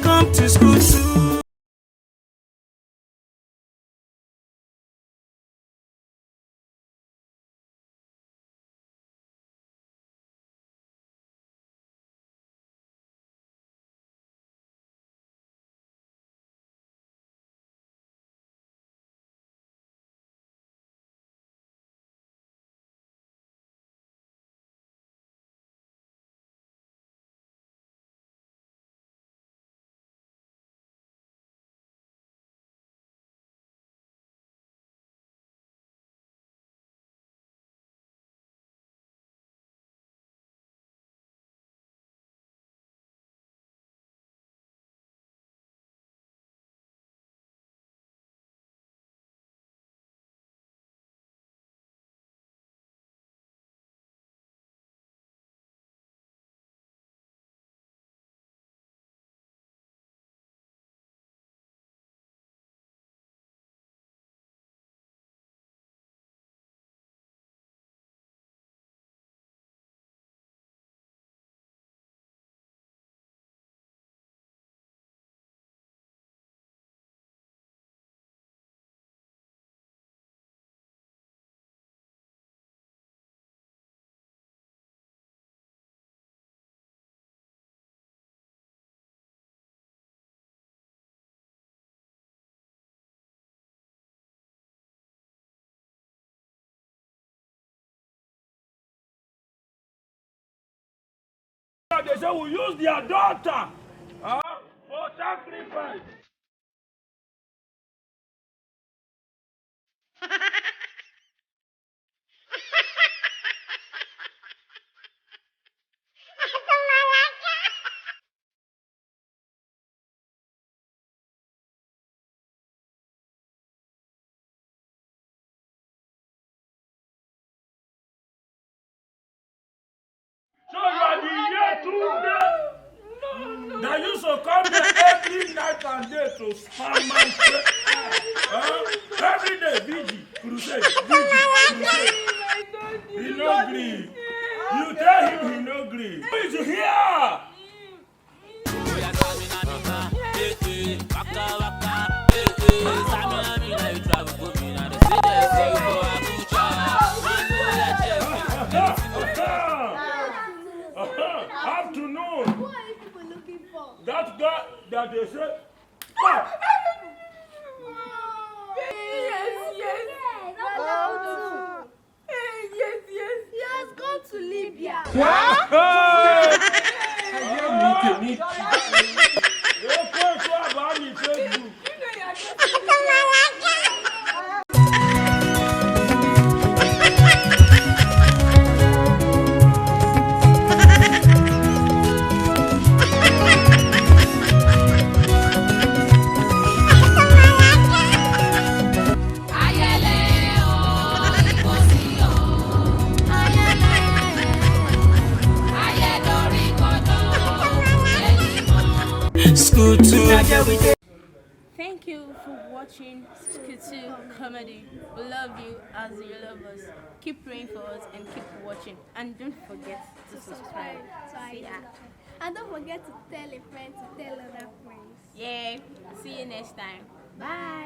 welcome to school too. They say we use their daughter for sacrifice. So you are the year today. They used to come there every night and day to spam and pray. Every day, vigil, crusade, crusade. He no gree. You tell him he no gree. Who is here? Afternoon. What are you people looking for? That guy that they say. Yes. Yes. He has gone to Libya. School too. Thank you for watching Skit Comedy. We love you as you love us. Keep praying for us and keep watching. And don't forget to subscribe. Yeah. And don't forget to tell a friend to tell other friends. Yeah. See you next time. Bye.